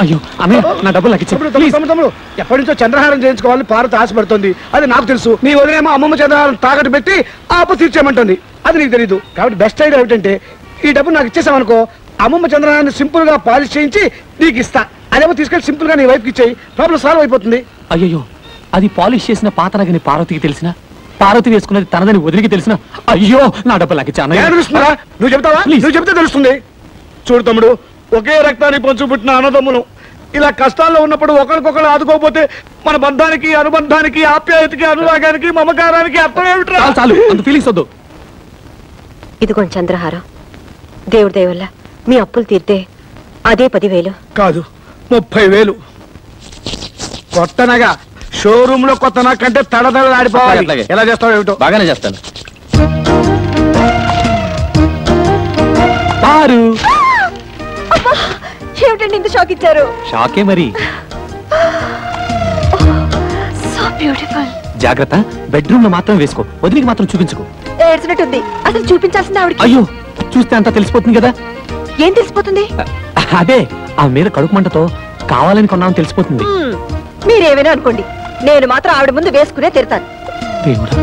అయ్యో అన్నయ్య నా డబ్బులు నాకు తమ్ముడు ఎప్పటి నుంచో చంద్రహారం చేయించుకోవాలని పార్వతి ఆశపడుతుంది. అది నాకు తెలుసు. నీ వదిలేమో అమ్మమ్మ చంద్రహారం తాకట్టు పెట్టి ఆ అప్పు తీర్చేయమంటుంది. అది నీకు తెలీదు. కాబట్టి బెస్ట్ ఐడియా ఏమిటంటే ఈ డబ్బు నాకు ఇచ్చేసామనుకో, అమ్మమ్మ చంద్రహారాన్ని సింపుల్ గా పాలిష్ చేయించి నీకు ఇస్తా. అదేమో తీసుకెళ్ళి సింపుల్ గా నీ వైఫ్కి ఇచ్చేయి, ప్రాబ్లం సాల్వ్ అయిపోతుంది. అయ్యో అది పాలిష్ చేసిన పాత నగని పార్వతికి తెలిసిన, పార్వతి వేసుకున్నది తనదని వదిలికి తెలిసిన, అయ్యో నా డబ్బు నాకు ఇచ్చా. తెలుస్తుందా? నువ్వు చెప్తావా? నువ్వు చెప్తే తెలుస్తుంది. చూడు తమ్ముడు, ఒకే రక్తాన్ని పంచు పుట్టిన అన్నదమ్ములు ఇలా కష్టాల్లో ఉన్నప్పుడు ఒకరికొకరు ఆదుకోకపోతే మన బంధానికి, అనుబంధానికి, ఆప్యాయతకి, అనురాగానికి, మమకారానికి అర్థం ఏమిటి? చాలు అంత ఫీలింగ్స్ వద్దు. ఇదిగోండి చంద్రహారం. దేవుడి దయ వల్ల మీ అప్పులు తీర్తే అదే 10,000 కాదు 30,000. కొత్తనగా షోరూమ్ లో కొత్త నాకంటే తడతడలాడిపోవాలి. ఎలా చేస్తావు ఏమిటో? బాగానే చేస్తాను. పారు ఏమిటండి ఇంత షాక్ ఇచ్చారు? షాకే మరి. So beautiful. జాగ్రత్త, బెడ్రూమ్ లో మాత్రం వేసుకో, వదిలికి మాత్రం చూపించుకో. ఏడ్చినట్టుంది. అసలు చూపించాల్సింది ఆవిడకి. అయ్యో చూస్తే అంతా తెలిసిపోతుంది కదా. ఏం తెలిసిపోతుంది? అదే ఆ మీద కడుపు మంటతో కావాలని కొన్నామని తెలిసిపోతుంది. మీరేమైనా అనుకోండి, నేను మాత్రం ఆవిడ ముందు వేసుకునే తిడతాను. దేవుడా.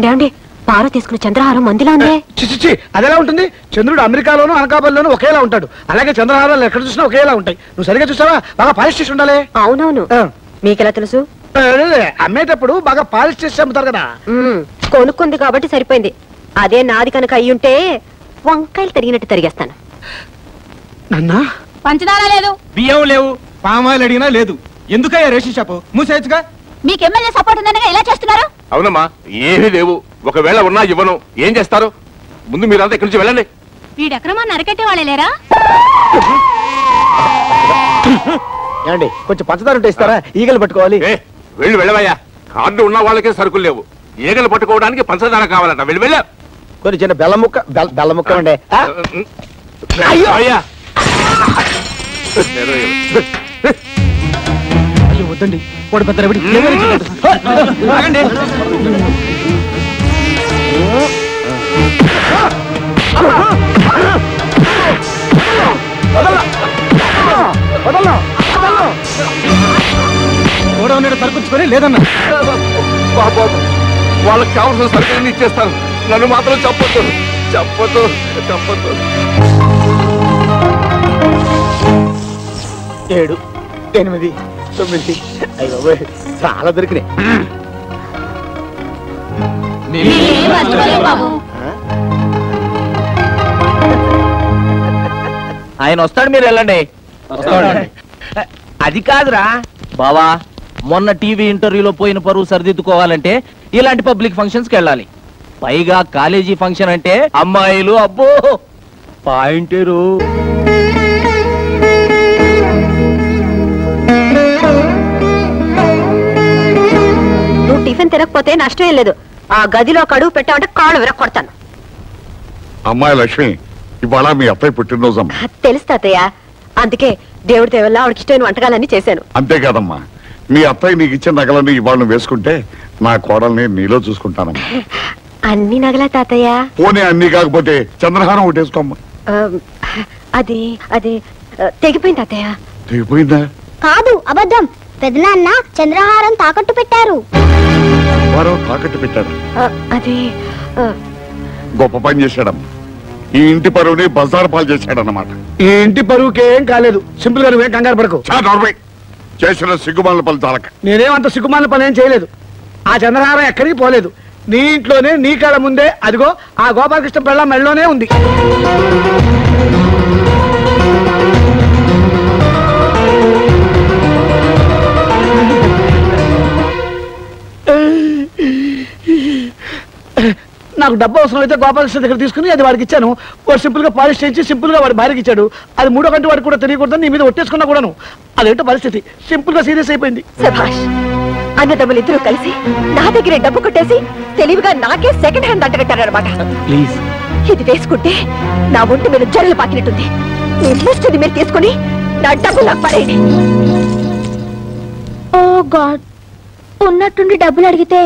ఏమండి పార్వతి తీసుకున్న చంద్రహారం మందిలా ఉందే. చిచి, అదెలా ఉంటుంది? చంద్రుడు అమెరికాలోను అనకాపల్లిలోను ఒకేలా ఉంటాడు. అలాగే చంద్రహారాలు ఎక్కడ చూసినా ఒకేలా ఉంటాయి. నువ్వు సరిగా చూసావా? బాగా పాలిష్ చేసి ఉండాలి. అవునవును. మీకెలా తెలుసు? అమ్మేటప్పుడు బాగా పాలిష్ చేసి అమ్ముతారు కదా. కొనుక్కుంది కాబట్టి సరిపోయింది. అదే నాది కనుక అయ్యుంటే వంకాయలు తరిగినట్టు తరిగేస్తాను. నన్నా పంచదార లేదు, బియ్యం లేవు, పామాయిల్ అడిగినా లేదు. ఎందుకయ్యా రేషన్ షాపు మూసేయచ్చుగా? మీకు ఎమ్మెల్యే సపోర్ట్ ఉందనగా ఎలా చేస్తున్నారు? అవునమ్మా, ఏమీ లేవు. ఒకవేళ ఉన్నా ఇవ్వను. ఏం చేస్తారు? ముందు మీరంతా ఇక్కడి నుంచి వెళ్ళండి. వీడెక్రమాన్ని అరకెట్టే వాళ్ళే లేరా? ఏమండి కొంచెం పంచదార ఉంటే ఇస్తారా? ఈగలు పట్టుకోవాలి. వెళ్ళి వెళ్ళవయ్యా. కార్డు ఉన్న వాళ్ళకే సరుకులు లేవు. ఈగలు పట్టుకోవడానికి పంచదార కావాలట. వెళ్ళి వెళ్ళా. కొన్ని చిన్న బెల్లం ముక్క ఉండే. అయ్యా వద్దండి, వాడు పెద్ద రవిడి. ఆగండి. గోడౌన్ సరుకుంచుకొని లేదన్నా. వాళ్ళకి కావాల్సిన సరుకులన్నీ ఇచ్చేస్తాను. నన్ను మాత్రం చెప్పొద్దు, చెప్పొద్దు, చెప్పొద్దు. 7, 8, 9. అయ్యో చాలా దొరికినాయి. ఆయన వస్తాడు, మీరు వెళ్ళండి. అది కాదురా బావా, మొన్న టీవీ ఇంటర్వ్యూలో పోయిన పరువు సరిదిద్దుకోవాలంటే ఇలాంటి పబ్లిక్ ఫంక్షన్స్కి వెళ్ళాలి. పైగా కాలేజీ ఫంక్షన్ అంటే అమ్మాయిలు, అబ్బో పాయింటేరు. నువ్వు టిఫిన్ తినకపోతే నష్టం లేదు. ఆ గదిలో కడుగు పెట్టామంటే కాళ్ళు విరక్కొడతాను. అమ్మాయి లక్ష్మి, ఇవాళ మీ అత్తయ్య పుట్టినరోజమ్మా. తెలుసు తాతయ్య, అందుకే దేవుడి దేవల్ల ఆవిడకి ఇష్టమైన వంటకాలన్నీ చేశాను. అంతేకాదమ్మా, మీ అత్తయ్య నీకు ఇచ్చిన నగలన్నీ ఇవాళ వేసుకుంటే నా కోడల్ని నీలో చూసుకుంటానమ్మా. అన్ని నగలా తాతయ్య? పోనీ అన్ని కాకపోతే చంద్రహారం ఒకటేసుకోమ్మా. అది అది తెగిపోయింది తాతయ్య. తెగిపోయిందా? కాదు, అబద్ధం. పెదనాన్న చంద్రహారం తాకట్టు పెట్టారు. వారు తాకట్టు పెట్టారు. అది గొప్ప పని చేశాడమ్మా. ఈ ఇంటి పరువుని బజారు పాలు చేశాడన్నమాట. ఈ ఇంటి పరువుకి ఏం కాలేదు. సింపుల్ గా నువ్వేం కంగారు పడకు. చేసిన సిగ్గుమాల పని చాలక. నేనేమంత సిగ్గుమాల పని ఏం చేయలేదు. ఆ చంద్రహారం ఎక్కడికి పోలేదు. నీ ఇంట్లోనే, నీ కళ్ళ ముందే, అదిగో ఆ గోపాలకృష్ణ పెళ్ళ మెళ్ళలోనే ఉంది. నాకు డబ్బు అవసరం అయితే గోపాలకృష్ణ దగ్గర తీసుకుని అది వాడికి ఇచ్చాను. వాడు సింపుల్ గా పాలిష్ చేయించి సింపుల్ గా వాడి భార్యకి ఇచ్చాడు. అది 3వ గంట వాడికి కూడా తెలియకూడదని నీ మీద ఒట్టేసుకున్నా కూడాను. అదేంటో పరిస్థితి. సింపుల్ గా సీరియస్ అయిపోయింది. సభాష్, అన్నదమ్ములు ఇద్దరు కలిసి నా దగ్గరే డబ్బు కొట్టేసి తెలివిగా నాకే సెకండ్ హ్యాండ్ అంటగట్టారనమాట. ప్లీజ్, ఇది వేసుకుంటే నా ఒంటి మీద జరలు పాకినట్టుంది. నిర్మిస్తుంది మీరు తీసుకుని నా డబ్బు నాకు పడేయండి. ఓ గాడ్, ఉన్నట్టుండి డబ్బులు అడిగితే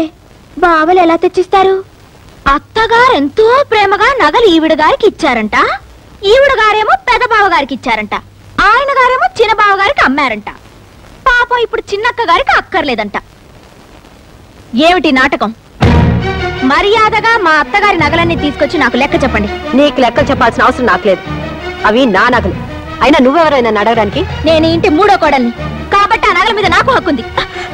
బావలు ఎలా తెచ్చిస్తారు? అత్తగారు ఎంతో ప్రేమగా నగలు ఈవిడ గారికి ఇచ్చారంట, ఈవిడ గారేమో పెద్ద బావ గారికి ఇచ్చారంట, ఆయన గారేమో చిన్న బావ గారికి అమ్మారంట. పాపం ఇప్పుడు చిన్నక్క గారికి అక్కర్లేదంట. ఏమిటి నాటకం? మర్యాదగా మా అత్తగారి నగలన్నీ తీసుకొచ్చి నాకు లెక్క చెప్పండి. నీకు లెక్కలు చెప్పాల్సిన అవసరం నాకు లేదు. అవి నా నగలు. అయినా నువ్వెవరైనా అడగడానికి? నేను ఇంటి మూడో కోడల్ని కాబట్టి ఆ నగల మీద నాకు హక్కుంది.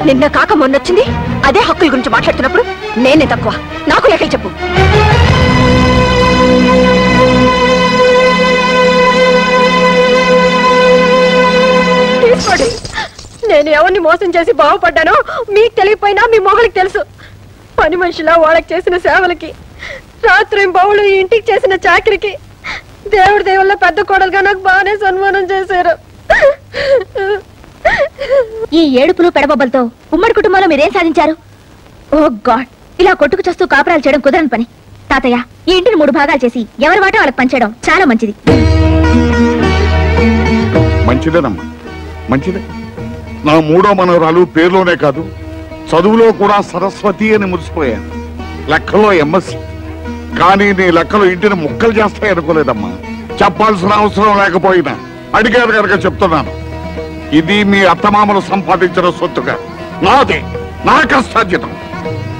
నిన్న కాక మొన్నొచ్చింది. అదే హక్కుల గురించి మాట్లాడుతున్నప్పుడు నేనే తక్కువ. నాకు లెక్కలు చెప్పు. తీసుకోండి. నేను ఎవరిని మోసం చేసి బాగుపడ్డానో మీకు తెలియపోయినా మీ మొహలకి తెలుసు. పని మనిషిలా వాళ్ళకి చేసిన సేవలకి, రాత్రి బావులు ఈ ఇంటికి చేసిన చాకరికి దేవుడి దేవుళ్ళ పెద్ద కోడలుగా నాకు బాగానే సన్మానం చేశారు. ఈ ఏడుపులు పెడబొబ్బలతో ఉమ్మడి కుటుంబంలో మీరేం సాధించారు? ఓ గాడ్, ఇలా కొట్టుకు చేస్తూ కాపురాలు చేయడం కుదరని పని. తాతయ్య, ఈ ఇంటిని 3 భాగాలు చేసి ఎవరి వాటో వాళ్ళకి పంచేయడం చాలా మంచిది. మంచిదేనమ్మా, మంచిదే. నా 3వ మనవరాలు పేరులోనే కాదు, చదువులో కూడా సరస్వతి అని మురిసిపోయాను. లెక్కలో ఎంఎస్సి. కానీ నీ లెక్కలు ఇంటిని ముక్కలు చేస్తాయి అనుకోలేదమ్మా. చెప్పాల్సిన అవసరం లేకపోయినా అడిగారు కనుక చెప్తున్నాను. ఇది మీ అత్తమామలు సంపాదించిన సొత్తుగా నాదే, నా కష్టార్జితం.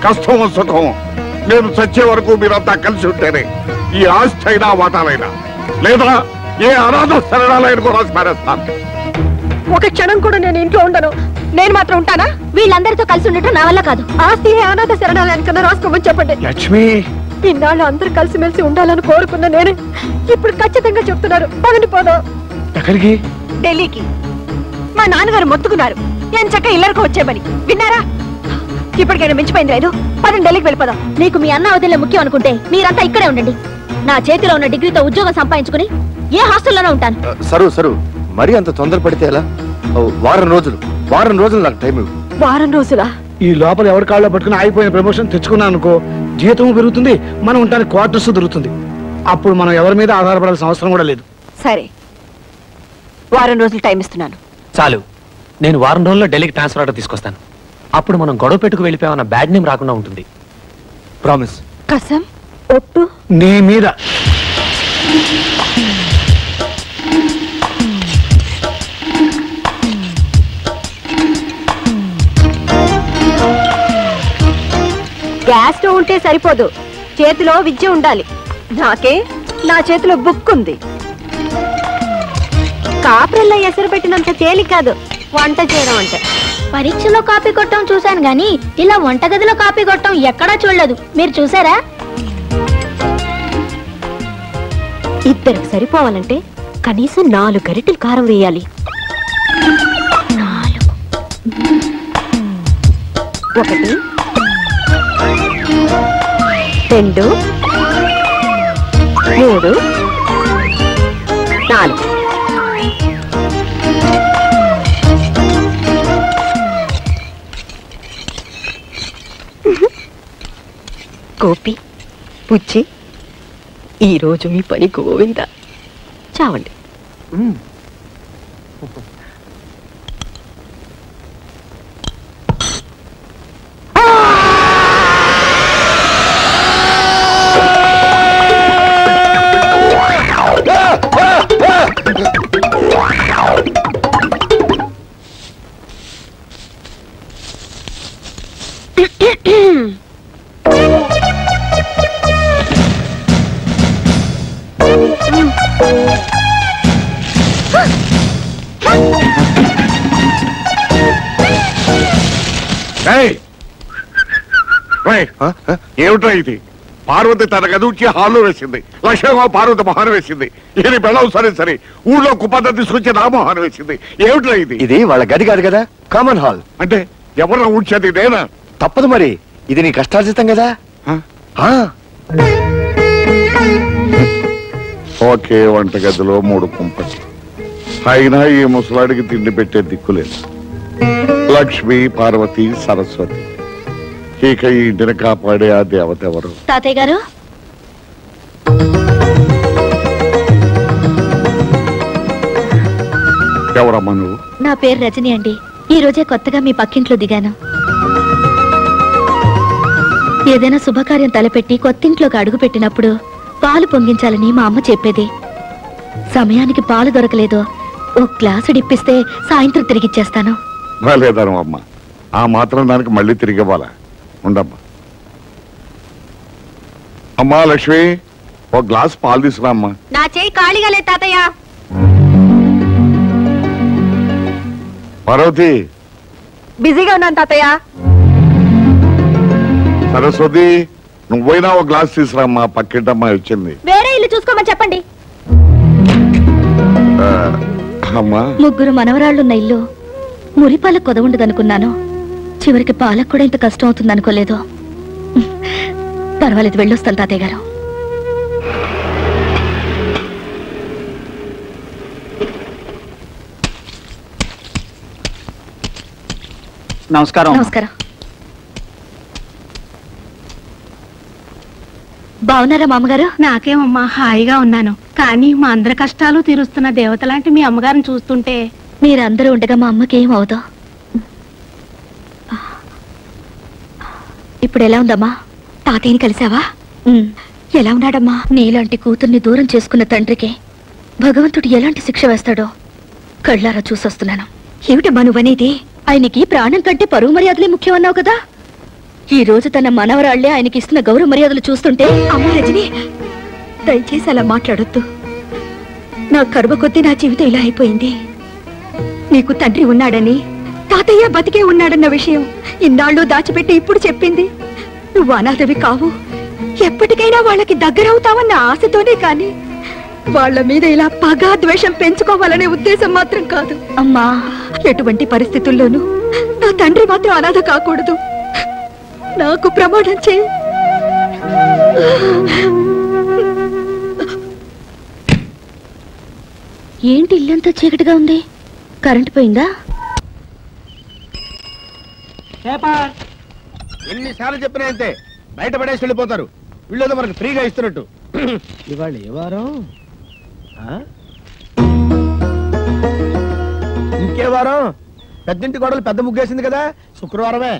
కష్టమో సుఖమో నేను చచ్చే వరకు మీరంతా కలిసి ఉంటేనే ఈ ఆస్తి అయినా వాటాలైనా, లేదా ఏ అనాథ శరణాలైన కూడా స్మరిస్తాను. ఒక క్షణం కూడా నేను ఇంట్లో ఉండను. నేను మాత్రం ఉంటానా? వీళ్ళందరితో కలిసి ఉండటం నా వల్ల కాదు. ఆస్తి అనాథ శరణాలయానికన్నా రాసుకోమని చెప్పండి. లక్ష్మి, ఇన్నాళ్ళు అందరూ కలిసిమెలిసి ఉండాలని కోరుకున్న నేను ఇప్పుడు ఖచ్చితంగా చెప్తున్నారు. పదని పోదాం. ఎక్కడికి? ఢిల్లీకి. మా నాన్నగారు మొత్తుకున్నారు నేను చక్క ఇల్లరికి వచ్చేమని. విన్నారా? ఇప్పటికైనా మించిపోయింది లేదు. పదని ఢిల్లీకి వెళ్ళిపోదాం. మీకు మీ అన్న వదిలే ముఖ్యం అనుకుంటే మీరంతా ఇక్కడే ఉండండి. నా చేతిలో ఉన్న డిగ్రీతో ఉద్యోగం సంపాదించుకుని ఏ హాస్టల్లోనే ఉంటాను. సరు మరీ అంత తొందరపడితే ఎలా? వారం రోజులు నాకు టైం ఇవ్వు. వారం రోజులా? ఈ లోపల ఎవరి కాళ్ళలో పట్టుకుని ఆగిపోయిన ప్రమోషన్ తెచ్చుకున్నాను అనుకో, జీతం పెరుగుతుంది, మనం ఉండడానికి క్వార్టర్స్ దొరుకుతుంది. అప్పుడు మనం ఎవరి మీద ఆధారపడాల్సిన అవసరం కూడా లేదు. సరే, వారం రోజులు టైం ఇస్తున్నాను. చాలు. నేను వారం రోజుల్లో ఢిల్లీకి ట్రాన్స్ఫర్ ఆర్డర్ తీసుకొస్తాను. అప్పుడు మనం గొడవ పెట్టుకు వెళ్ళిపోయామన్న బ్యాడ్ నేమ్ రాకుండా ఉంటుంది. ప్రామిస్. కసం ఒట్టు నీ మీద. గ్యాస్ స్టవ్ ఉంటే సరిపోదు, చేతిలో విద్య ఉండాలి. నాకే నా చేతిలో బుక్ ఉంది. కాపురల్లో ఎసరు పెట్టినంత తేలిక కాదు వంట చేయడం అంటే. పరీక్షలో కాపీ కొట్టడం చూశాను గాని ఇలా వంటగదిలో కాపీ కొట్టడం ఎక్కడా చూడలేదు. మీరు చూసారా? ఇద్దరికి సరిపోవాలంటే కనీసం 4 గరిటెలు కారం వేయాలి. 4 1 2 3 4. గోపి, పుచ్చి, ఈరోజు మీ పని గోవిందా. చావండి. ఏమిట్రా ఇది? పార్వతి తన గదుచి హాల్లో వేసింది, లక్ష్మమ్మ పార్వతి మొహాన్ని వేసింది. ఇది బెళ్ళం సరే ఊళ్ళో కుప్పంతా తీసుకొచ్చి నా మొహాన్ని వేసింది. ఏమిట్రా ఇది? ఇది వాళ్ళ గది కాదు కదా, కామన్ హాల్. అంటే ఎవరన్నా ఊడ్చేది నేనా? తప్పదు మరి, ఇది నీ కష్టార్జితం కదా. ఒకే వంటగదిలో 3 కుంపలు. అయినా ఈ ముసలాడికి తిండి పెట్టే దిక్కులేదు. లక్ష్మి, పార్వతి, సరస్వతి. ఇక ఈ ఇంటిని కాపాడే ఆ దేవత ఎవరు? తాతయ్య గారు, ఎవరమ్మా నువ్వు? నా పేరు రజని అండి. ఈ రోజే కొత్తగా మీ పక్కింట్లో దిగాను. ఏదైనా శుభకార్యం తలపెట్టి కొత్తింట్లోకి అడుగు పెట్టినప్పుడు పాలు పొంగించాలని మా అమ్మ చెప్పేది. సమయానికి పాలు దొరకలేదు, ఓ గ్లాసు డిప్పిస్తే సాయంత్రం తిరిగిచ్చేస్తాను. లేదను అమ్మ, ఆ మాత్రం దానికి మళ్ళీ తిరిగి ఇవ్వాలా? ఉండమ్మా. అమ్మా లక్ష్మి, ఓ గ్లాస్ పాలు తీసుకురా అమ్మా. నా చేయి ఖాళీగా లేదు తాతయ్య. పార్వతి, బిజీగా ఉన్నాను తాతయ్య. సరస్వతి, నువ్వైనా ఓ గ్లాస్ తీసుకురామ్మా, పక్కింటమ్మాయి వచ్చింది. వేరే ఇల్లు చూసుకోమని చెప్పండి. అమ్మా, ముగ్గురు మనవరాళ్లున్న ఇల్లు మురిపాల కొదవుండదనుకున్నాను. చివరికి పాలకు కూడా ఇంత కష్టం అవుతుంది అనుకోలేదు. పర్వాలేదు, వెళ్ళొస్తాను తాతయ్య గారు. నమస్కారం. నమస్కారం. బాగున్నారా మామగారు? నాకేమమ్మా, హాయిగా ఉన్నాను. కానీ మా అందరి కష్టాలు తీరుస్తున్న దేవత లాంటి మీ అమ్మగారిని చూస్తుంటే. మీరందరూ ఉండగా మా అమ్మకి ఏం అవదో. ఇప్పుడు ఎలా ఉందమ్మా? తాతయ్యని కలిసావా? ఎలా ఉన్నాడమ్మా? నీలాంటి కూతుర్ని దూరం చేసుకున్న తండ్రికి భగవంతుడు ఎలాంటి శిక్ష వేస్తాడో కళ్ళారా చూసొస్తున్నాను. ఏమిటమ్మా నువ్వనేది? ఆయనకి ప్రాణం కంటే పరువు మర్యాదలే ముఖ్యం అన్నావు కదా. ఈ రోజు తన మనవరాళ్లే ఆయనకి ఇస్తున్న గౌరవ మర్యాదలు చూస్తుంటే. అమ్మ రజని, దయచేసి అలా మాట్లాడొద్దు. నా కర్మ కొద్దీ నా జీవితం ఇలా అయిపోయింది. నీకు తండ్రి ఉన్నాడని, తాతయ్య బతికే ఉన్నాడన్న విషయం ఇన్నాళ్ళు దాచిపెట్టి ఇప్పుడు చెప్పింది. నువ్వు అనాథవి కావు, ఎప్పటికైనా వాళ్ళకి దగ్గరవుతావన్న ఆశతోనే కాని వాళ్ళ మీద ఇలా పగ ద్వేషం పెంచుకోవాలనే ఉద్దేశం మాత్రం కాదు. అమ్మా, ఎటువంటి పరిస్థితుల్లోనూ నా తండ్రి మాత్రం అనాథ కాకూడదు. నాకు ప్రమాణం చేయి. ఏంటి ఇల్లంతా చీకటిగా ఉంది? కరెంటు పోయిందా? ఎన్నిసార్లు చెప్పినా అంతే, బయట పడేసి వెళ్ళిపోతారు. వీళ్ళేదో మనకు ఫ్రీగా ఇస్తున్నట్టు. ఇవాళ ఏ వారం? ఇంకే వారం? పెద్దింటి గొడవలు పెద్ద ముగ్గేసింది కదా, శుక్రవారమే.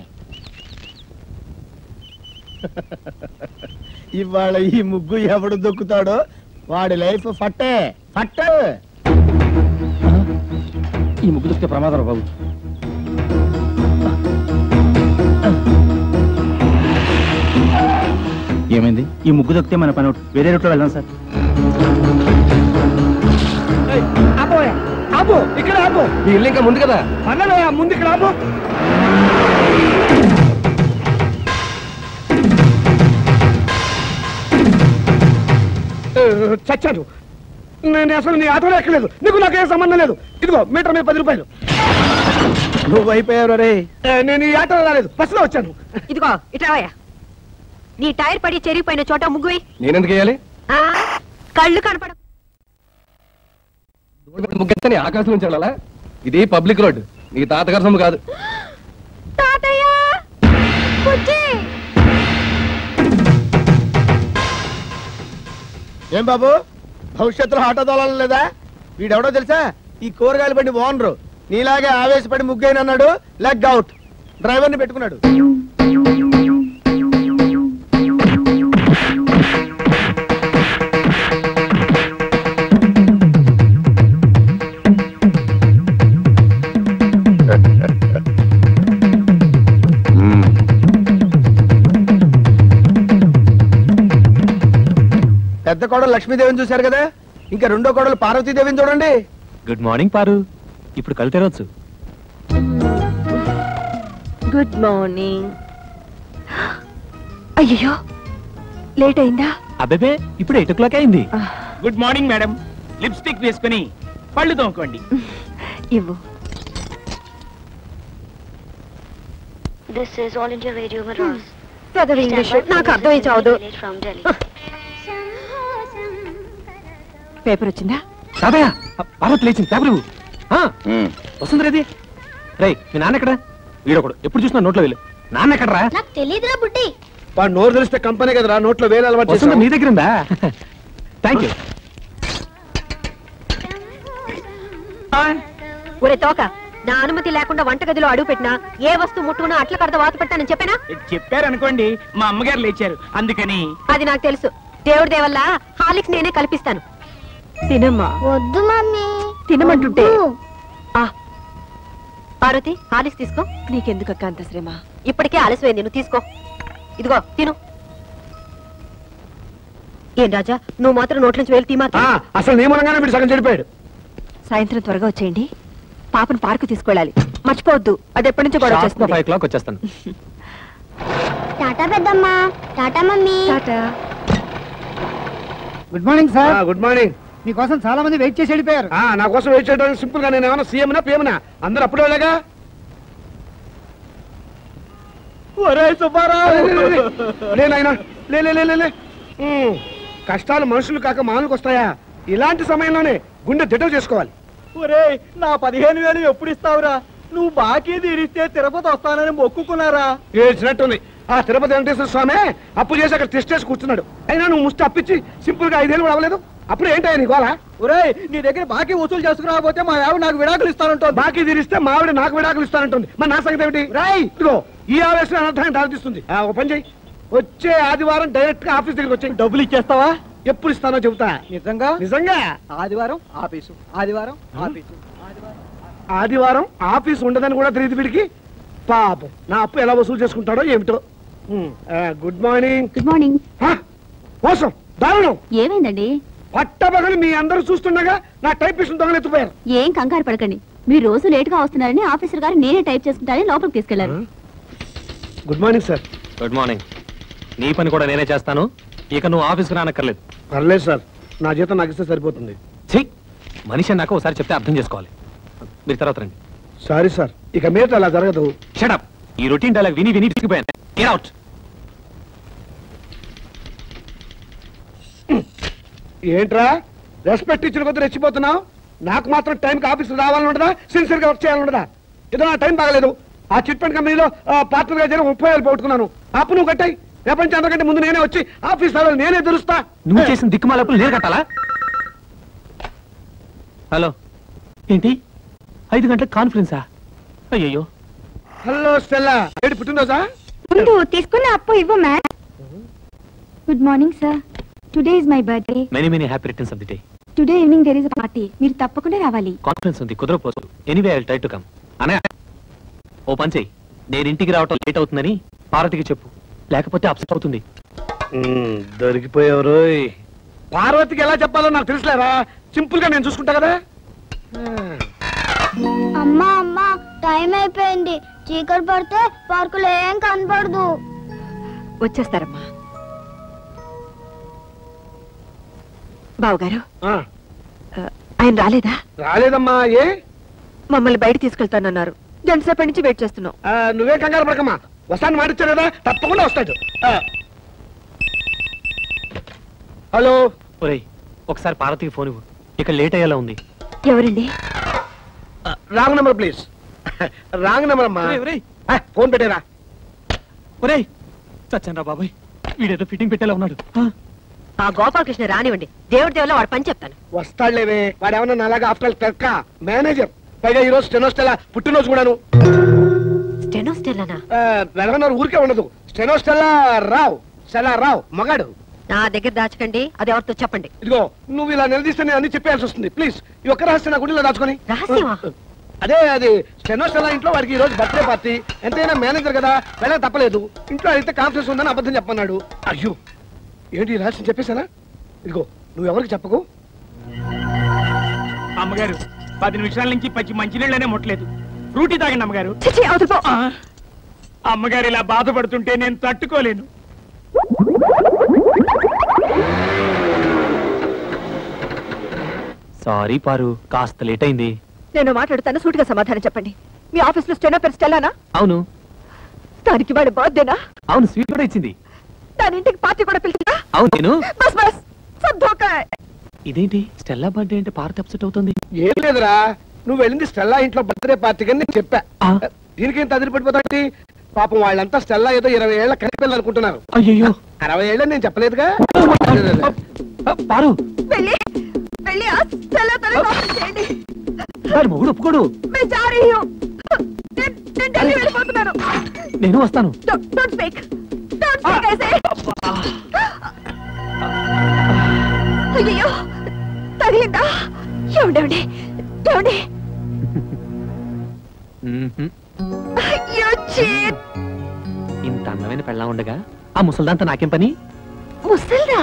ఇవాళ ఈ ముగ్గు ఎవడు దొక్కుతాడో వాడి లైఫ్ ఫట్టే ఫట్టే. ఈ ముగ్గు దొక్కితే ప్రమాదం బాబు. ఏమైంది? ఈ ముగ్గు దొక్కితే మన పని అవుట్. వేరే రూట్లో వెళ్దాం సార్. ఆపు, ఇక్కడ ఆపు. ఈ ఇల్లు ఇంకా ముందు కదా. అన్నలో ముందు ఇక్కడ ఆపు. చచ్చాను. నేను అసలు నీ ఆటోలో ఎక్కలేదు. నీకు నాకేం సంబంధం లేదు. ఇదిగో మీటర్ మీద 10 రూపాయలు. నువ్వు అయిపోయావు రే. నేను ఈ ఆటోలో రాలేదు, బస్సులో వచ్చాను. ఇదిగో ఇట్రావయ్యా. నీ టైర్ పడి చెరిగిపోయిన చోట ముగ్గు. నేనెందుకు వేయాలి? కళ్ళు కనపడ ముగ్గెత్తని ఆకాశం నుంచి వెళ్ళాలా? ఇది పబ్లిక్ రోడ్, నీ తాతగారి సొమ్ము కాదు. తాతయ్య ఏం బాబు, భవిష్యత్తులో ఆటో తోలాలని లేదా? వీడెవడో తెలుసా? ఈ కూరగాయలు బండి ఓనరు. నీలాగే ఆవేశపడి ముగ్గైన అన్నాడు, లెగ్ అవుట్. డ్రైవర్ని పెట్టుకున్నాడు. పెద్ద కోడలు లక్ష్మీదేవిని చూశారు కదా, ఇంకా రెండో కోడలు పార్వతీదేవిని చూడండి. గుడ్ మార్నింగ్ పారు. ఇప్పుడు కళ్ళు తెరవచ్చు. Good morning. అయ్యో, లేట్ అయిందా? అబ్బే, ఇప్పుడు 8 o'clock అయింది. Good morning madam. లిప్స్టిక్ వేసుకుని పళ్ళు తోముకోండి. ఇవ్వు. This is All India Radio Madras. చదువు ఇంగ్లీష్ నాకు అర్థమై చావదు. From Delhi. పేపర్ వచ్చిందా? తాతయ్య, పార్వతి లేచింది. పేపర్ వస్తుంది రేది. రై, మీ నాన్న ఎక్కడ? వీడొకడు ఎప్పుడు చూసినా నోట్లో వెళ్ళు. నాన్న ఎక్కడరా? నాకు తెలియదురా బుడ్డి. వాడు నోరు తెలిస్తే కంపెనీ కదరా, నోట్లో వేరే అలవాటు వస్తుంది చేస్తాం. నీ దగ్గర ఉందా? Thank you. ఒరే తోక, నా అనుమతి లేకుండా వంటగదిలో అడుగు పెట్టినా ఏ వస్తువు ముట్టుకున్నా అట్ల కడత వాత పెట్టానని చెప్పానా? చెప్పారనుకోండి, మా అమ్మగారు లేచారు అందుకని. అది నాకు తెలుసు. దేవుడి దేవల్ల హాలిక్స్ నేనే కల్పిస్తాను. తినమ్మా. వద్దు మమ్మీ. తినమంటుంటే. పార్వతి, హాలిక్స్ తీసుకో. నీకెందుకక్క అంత శ్రమ? ఇప్పటికే ఆలస్యమైంది, నువ్వు తీసుకో. ఇదిగో తిను. ఏం రాజా, నువ్వు మాత్రం నోట్లోంచి వేలు తీమా. అసలు నియమంగానే వీడు సగం చెడిపోయాడు. సాయంత్రం త్వరగా వచ్చేయండి. పాపను పార్కు తీసుకెళ్ళాలి, మర్చిపోవద్దు. అది ఎప్పటి నుంచో గొడవ చేస్తుంది. 5 o'clock వచ్చేస్తాను. టాటా పెద్దమ్మా. Tata mummy. Tata. Good morning sir. Good morning. మీకోసం చాలా మంది వెయిట్ చేసి వెళ్ళిపోయారు. నా కోసం వెయిట్ చేయడానికి సింపుల్ గా నేను ఏమన్నా సీఎంనా పిఎంనా? అందరూ అప్పుడే వెళ్ళగా. కష్టాలు మనుషులు కాక మానులకు వస్తాయా? ఇలాంటి సమయంలోనే గుండె దిటవు చేసుకోవాలి. ఒరే, నా 15,000 ఎప్పుడు ఇస్తావురా? నువ్వు బాకీ తీరిస్తే తిరుపతి వస్తానని మొక్కుకున్నారా? ఏడ్చినట్టుంది. ఆ తిరుపతి వెంకటేశ్వర స్వామి అప్పు చేసి అక్కడ టెస్ట్ కూర్చున్నాడు. అయినా నువ్వు ముష్టి అప్పించి సింపుల్ గా 5 ఏళ్ళు కూడా అవ్వలేదు. అప్పుడు ఏంటయ్యా నీ గోళ? ఒరే, నీ దగ్గర బాకీ వసూలు చేసుకురాకపోతే మా ఆవిడ నాకు విడాకులు ఇస్తానంటుంది. బాకీ తీరిస్తే మా ఆవిడ నాకు విడాకులు ఇస్తానంటుంది. మరి నా సంగతి ఏమిటి? ఇదిగో ఈ ఆవేశం అనర్థాన్ని దారితీస్తుంది. ఓ పని చెయ్యి, వచ్చే ఆదివారం డైరెక్ట్ గా ఆఫీస్ దగ్గరికి వచ్చి డబ్బులు ఇచ్చేస్తావా? ఎప్పుడు ఇస్తానో చెబుతా. నిజంగా? నిజంగా. ఆదివారం ఆఫీసు, ఆదివారం ఆఫీసు. ఆదివారం ఆఫీస్ ఉండదని కూడా తెలియదు వీడికి. పాపం, నా అప్పు ఎలా వసూలు చేసుకుంటాడో ఏమిటో. Good morning. Good morning. మోసం, దారుణం. ఏమైందండి? పట్టబగలు మీ అందరూ చూస్తుండగా నా టైపిస్ట్ దొంగలెత్తిపోయారు. ఏం కంగారు పడకండి. మీరు రోజు లేట్ గా వస్తున్నారని ఆఫీసర్ గారు నేనే టైప్ చేసుకుంటారని లోపలికి తీసుకెళ్లారు. Good morning sir. Good morning. నీ పని కూడా నేనే చేస్తాను. ఇక నువ్వు ఆఫీస్కి రానక్కర్లేదు. పర్లేదు సార్, నా జీతం నాకు ఇస్తే సరిపోతుంది. మనిషి నాకు ఒకసారి చెప్తే అర్థం చేసుకోవాలి. మీరు తర్వాత రండి. సారీ సార్, ఇక మీద అలా జరగదు. Shut up. ఈ రొటీన్ డైలాగ్ విని విని పిసికిపోయాను. Get out. ఏంట్రా రెస్పెక్ట్ ఇచ్చిన కొద్ది రెచ్చిపోతున్నావు? నాకు మాత్రం టైంకి ఆఫీస్ రావాలని ఉండదా? సిన్సియర్ గా వర్క్ చేయాలని ఉండదా? ఏదో నా టైం బాగలేదు. ఆ చిట్ ఫండ్ కంపెనీలో పార్ట్నర్ గా చేరి 30,000 పోగొట్టుకున్నాను. అప్పు నువ్వు కట్టాయి. రేపటి అందరికంటే ముందు నేనే వచ్చి ఆఫీస్ రావాలి, నేనే తెలుస్తా. నువ్వు చేసిన దిక్కుమాలప్పుడు నేను కట్టాలా? హలో, ఏంటి 5 గంటలకు కాన్ఫరెన్సా? అయ్యో. హలో స్టెల్లా, ఏంటి పుట్టినరోజా? ముందు తీసుకున్న అప్పు ఇవ్వు ma'am. Good morning sir. Today is my birthday. Many happy returns of the day. Today evening there is a party. మీరు తప్పకుండా రావాలి. కాన్ఫరెన్స్ ఉంది, కుదరపోదు. Anyway I will try to come. అన్నయ్య, ఓ పని చెయ్యి. నేను ఇంటికి రావటం లేట్ అవుతుందని పార్వతికి చెప్పు, లేకపోతే అప్సెట్ అవుతుంది. దొరికిపోయారు. పార్వతికి ఎలా చెప్పాలో నాకు తెలుసులేరా. సింపుల్ గా నేను చూసుకుంటా కదా. అమ్మా అమ్మా, టైం అయిపోయింది. చీకటి పడితే పార్కులో ఏం కనపడదు. వచ్చేస్తారమ్మా. బావగారు, ఆయన రాలేదా? రాలేదమ్మా. ఏ? మమ్మల్ని బయట తీసుకెళ్తానన్నారు. గంట సేపటి నుంచి వెయిట్ చేస్తున్నాం. నువ్వే కంగారు పడకమ్మా, వస్తాను మాటిచ్చారు కదా, తప్పకుండా వస్తాడు. హలో. ఒరేయ్, ఒకసారి పార్వతికి ఫోన్ ఇవ్వు. ఇక లేట్ అయ్యేలా ఉంది. ఎవరండి? Wrong number please. Wrong number అమ్మా. ఫోన్ పెట్టేరా. ఒరేయ్, చచ్చండ్రా బాబాయ్, వీడేదో ఫిట్టింగ్ పెట్టేలా ఉన్నాడు. ఆ గోపాలకృష్ణ రానివ్వండి. దేవుడి దేవుళ్ళ వాడు పని చెప్తాను. వస్తాడులేవే, వాడు ఏమన్నా అలాగా ఆఫ్టర్ క్లర్క్ మేనేజర్. పైగా ఈ రోజు స్టెనోస్టెలా పుట్టినరోజు కూడాను. స్టెనోస్టెల్లానా? వెళ్ళన్నారు, ఊరికే ఉండదు. స్టెనోస్టెలా రావు, స్టెలా రావు మగాడు. నా దగ్గర దాచకండి, అది ఎవరితో చెప్పండి. ఇదిగో, నువ్వు ఇలా నిలదీస్తే నేను అన్ని చెప్పాల్సి వస్తుంది. ప్లీజ్, ఈ ఒక్క రహస్యం నా గుడిలో దాచుకొని. రహస్యమా? అదే, అది స్టెనోస్టెలా ఇంట్లో వాడికి ఈ రోజు బర్త్డే పార్టీ. ఎంతైనా మేనేజర్ కదా, వెళ్ళక తప్పలేదు. ఇంట్లో అయితే కాన్ఫరెన్స్ ఉందని అబద్ధం చెప్పన్నాడు. అయ్యో, ఏంటి రహస్యం చెప్పేశానా? ఇదిగో, నువ్వు ఎవరికి చెప్పకు. అమ్మగారు, 10 నిమిషాల నుంచి పచ్చి మంచినీళ్ళనే ముట్టలేదు. ఫ్రూటీ తాగండి అమ్మగారు. అమ్మగారు ఇలా బాధపడుతుంటే నేను తట్టుకోలేను. సారీ పారు, కాస్త లేట్ అయింది. నేను మాట్లాడుతాను, సూటిగా సమాధానం చెప్పండి. మీ ఆఫీస్ లో స్టెనో పేరు స్టెల్లానా? అవును. దానికి వాడు బర్త్డేనా? అవును, స్వీట్ కూడా ఇచ్చింది. దాని ఇంటికి పార్టీ కూడా పిలిచిందా? అవును. నేను బస్ బస్ సబ్ ధోకా. ఇదేంటి స్టెల్లా బర్త్డే అంటే పార్టీ అప్సెట్ అవుతుంది? ఏం లేదురా, నువ్వు వెళ్ళింది స్టెల్లా ఇంట్లో బర్త్డే పార్టీకి అని నేను చెప్పా. దీనికి ఎంత అదిరిపడిపోతాంటి? పాపం వాళ్ళంతా స్టెల్లా ఏదో 20 ఏళ్ల కనిపిల్లని అనుకుంటున్నారు. అయ్యో, 60 ఏళ్ళని నేను చెప్పలేదుగా. పారు, వెళ్ళి వెళ్ళి ఆ స్టెల్లా తల లోపల చేయండి. వాడు మొగుడు ఒప్పుకోడు. मैं जा रही हूं. నేను ఢిల్లీ వెళ్ళిపోతున్నాను. నేను వస్తాను. Don't speak ऐसे. అయ్యో తగిలిందా? ఏమండి ఇంత అందమైన పెళ్ళా ఉండగా ఆ ముసల్దాంతో నాకేం పని? ముసల్దా?